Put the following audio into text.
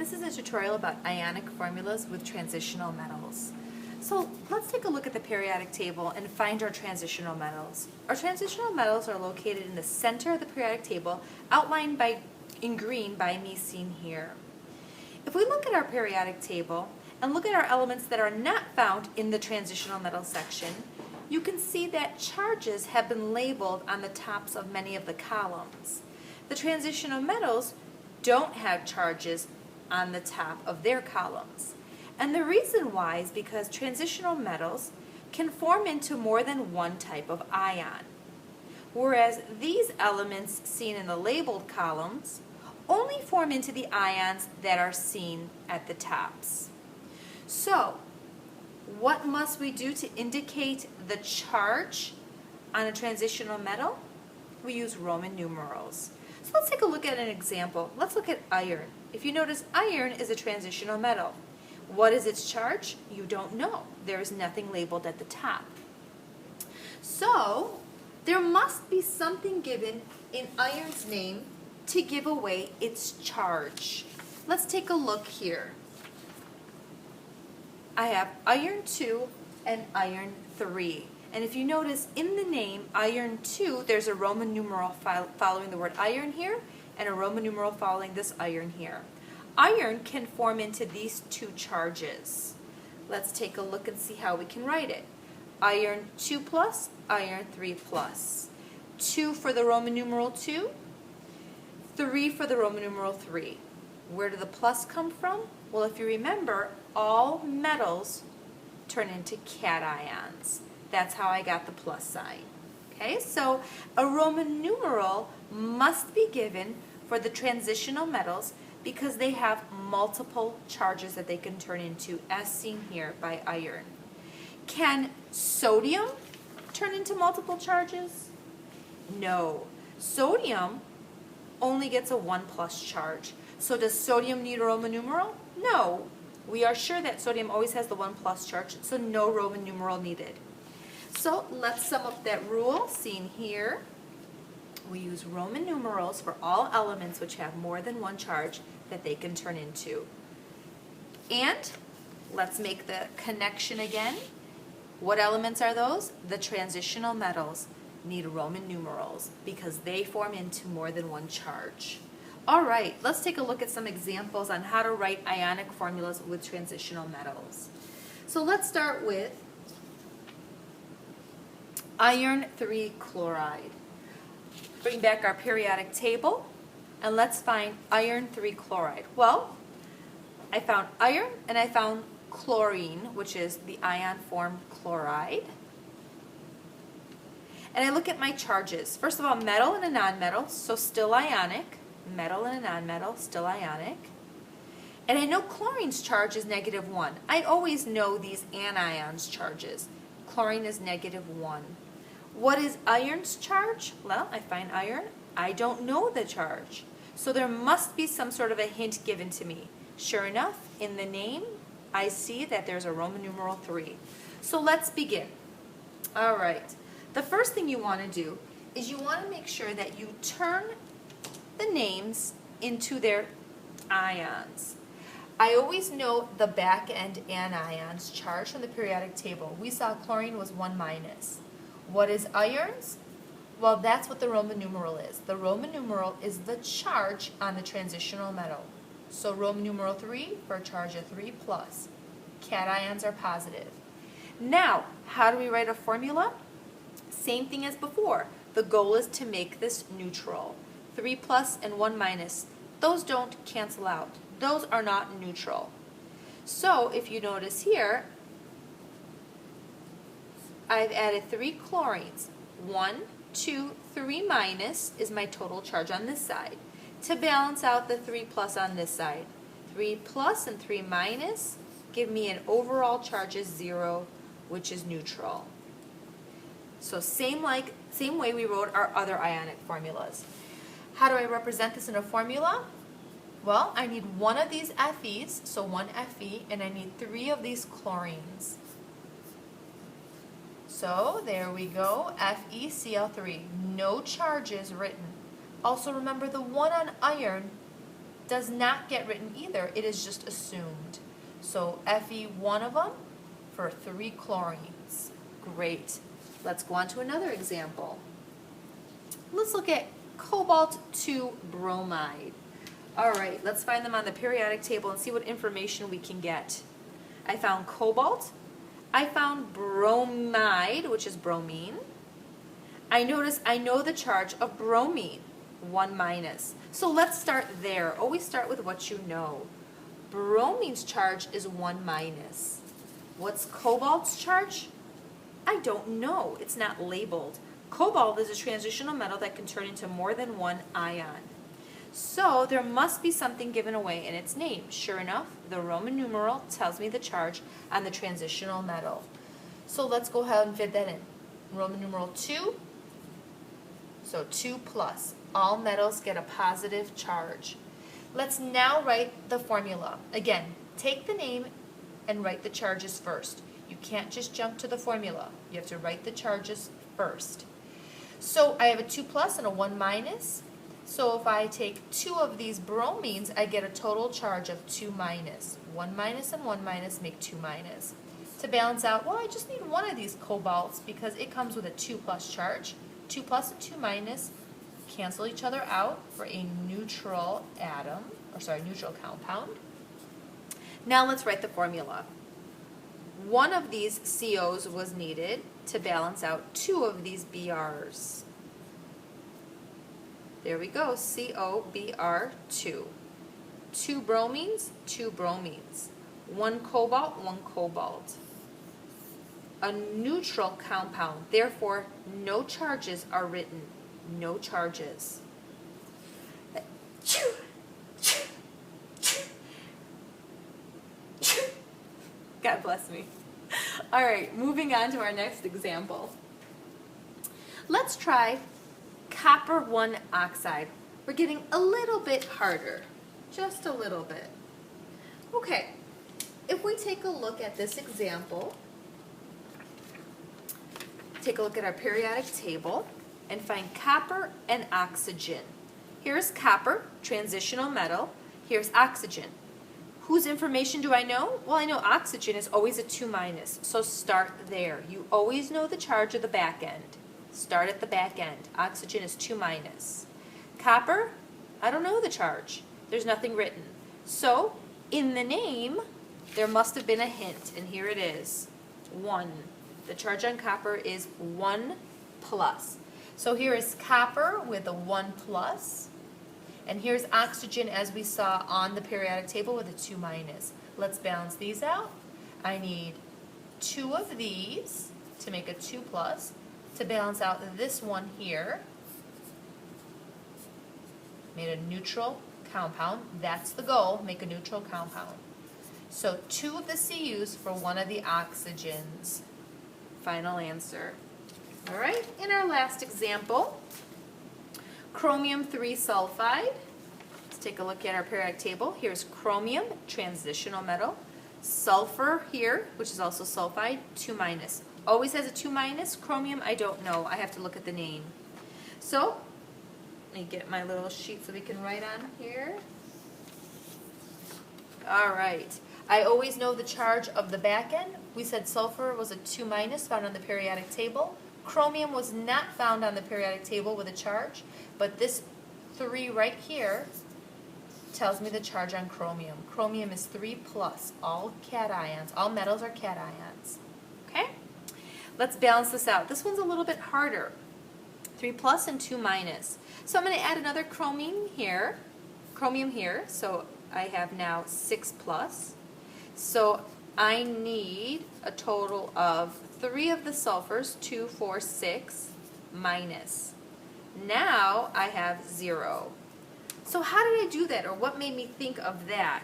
This is a tutorial about ionic formulas with transitional metals. So let's take a look at the periodic table and find our transitional metals. Our transitional metals are located in the center of the periodic table, outlined in green by me seen here. If we look at our periodic table and look at our elements that are not found in the transitional metals section, you can see that charges have been labeled on the tops of many of the columns. The transitional metals don't have charges on the top of their columns. And the reason why is because transitional metals can form into more than one type of ion, whereas these elements seen in the labeled columns only form into the ions that are seen at the tops. So, what must we do to indicate the charge on a transitional metal? We use Roman numerals. So let's take a look at an example. Let's look at iron. If you notice, iron is a transitional metal. What is its charge? You don't know. There is nothing labeled at the top. So, there must be something given in iron's name to give away its charge. Let's take a look here. I have iron 2 and iron 3. And if you notice in the name iron 2, there's a Roman numeral following the word iron here and a Roman numeral following this iron here. Iron can form into these two charges. Let's take a look and see how we can write it. Iron 2 plus, iron 3 plus. 2 for the Roman numeral 2, 3 for the Roman numeral 3. Where did the plus come from? Well, if you remember, all metals turn into cations. That's how I got the plus sign. Okay, so a Roman numeral must be given for the transitional metals because they have multiple charges that they can turn into, as seen here by iron. Can sodium turn into multiple charges? No. Sodium only gets a 1 plus charge. So does sodium need a Roman numeral? No. We are sure that sodium always has the 1 plus charge, so no Roman numeral needed. So let's sum up that rule seen here. We use Roman numerals for all elements which have more than one charge that they can turn into. And let's make the connection again. What elements are those? The transitional metals need Roman numerals because they form into more than one charge. All right, let's take a look at some examples on how to write ionic formulas with transitional metals. So let's start with iron 3 chloride. Bring back our periodic table and let's find iron 3 chloride. Well, I found iron and I found chlorine, which is the ion form chloride. And I look at my charges. First of all, metal and a nonmetal, so still ionic. Metal and a nonmetal, still ionic. And I know chlorine's charge is -1. I always know these anions' charges. Chlorine is -1. What is iron's charge? Well, I find iron. I don't know the charge. So there must be some sort of a hint given to me. Sure enough, in the name, I see that there's a Roman numeral 3. So let's begin. All right. The first thing you want to do is you want to make sure that you turn the names into their ions. I always know the back end anions charge from the periodic table. We saw chlorine was 1 minus. What is iron's? Well, that's what the Roman numeral is. The Roman numeral is the charge on the transitional metal. So Roman numeral 3 for a charge of 3 plus. Cations are positive. Now, how do we write a formula? Same thing as before. The goal is to make this neutral. 3 plus and 1 minus, those don't cancel out. Those are not neutral. So if you notice here, I've added 3 chlorines. 1, 2, 3 minus is my total charge on this side to balance out the 3 plus on this side. 3 plus and 3 minus give me an overall charge of 0, which is neutral. So same way we wrote our other ionic formulas. How do I represent this in a formula? Well, I need one of these Fe's, so 1 Fe, and I need 3 of these chlorines. So there we go, FeCl3, no charges written. Also remember the 1 on iron does not get written either. It is just assumed. So Fe, one of them, for 3 chlorines. Great. Let's go on to another example. Let's look at cobalt 2 bromide. All right, let's find them on the periodic table and see what information we can get. I found cobalt. I found bromide, which is bromine. I know the charge of bromine, 1 minus. So let's start there. Always start with what you know. Bromine's charge is 1 minus. What's cobalt's charge? I don't know. It's not labeled. Cobalt is a transitional metal that can turn into more than one ion. So there must be something given away in its name. Sure enough, the Roman numeral tells me the charge on the transitional metal. So let's go ahead and fit that in. Roman numeral 2, so 2 plus. All metals get a positive charge. Let's now write the formula. Again, take the name and write the charges first. You can't just jump to the formula. You have to write the charges first. So I have a 2 plus and a 1 minus. So if I take 2 of these bromines, I get a total charge of 2 minus. 1 minus and 1 minus make 2 minus. To balance out, well, I just need one of these cobalts because it comes with a 2 plus charge. 2 plus and 2 minus cancel each other out for a neutral neutral compound. Now let's write the formula. One of these COs was needed to balance out 2 of these BRs. There we go, COBr2. 2 bromines, 2 bromines. 1 cobalt, 1 cobalt. A neutral compound, therefore no charges are written. No charges. God bless me. All right, moving on to our next example. Let's try copper 1 oxide. We're getting a little bit harder, just a little bit. Okay, if we take a look at this example, take a look at our periodic table and find copper and oxygen. Here's copper, transitional metal. Here's oxygen. Whose information do I know? Well, I know oxygen is always a 2 minus, so start there. You always know the charge of the back end. Start at the back end. Oxygen is 2 minus. Copper, I don't know the charge. There's nothing written. So, in the name, there must have been a hint, and here it is, 1. The charge on copper is 1 plus. So here is copper with a 1 plus, and here's oxygen as we saw on the periodic table with a 2 minus. Let's balance these out. I need 2 of these to make a 2 plus to balance out this one here. Made a neutral compound. That's the goal, make a neutral compound. So 2 of the Cus for 1 of the oxygens. Final answer. All right, in our last example, chromium 3 sulfide. Let's take a look at our periodic table. Here's chromium, transitional metal. Sulfur here, which is also sulfide, 2 minus. Always has a 2 minus. Chromium, I don't know. I have to look at the name. So, let me get my little sheet so we can write on here. All right. I always know the charge of the back end. We said sulfur was a 2 minus found on the periodic table. Chromium was not found on the periodic table with a charge, but this 3 right here tells me the charge on chromium. Chromium is 3 plus, all cations. All metals are cations. Okay? Let's balance this out. This one's a little bit harder. 3 plus and 2 minus. So I'm going to add another chromium here, so I have now 6 plus. So I need a total of 3 of the sulfurs, 2, 4, 6, minus. Now I have 0. So how did I do that, or what made me think of that?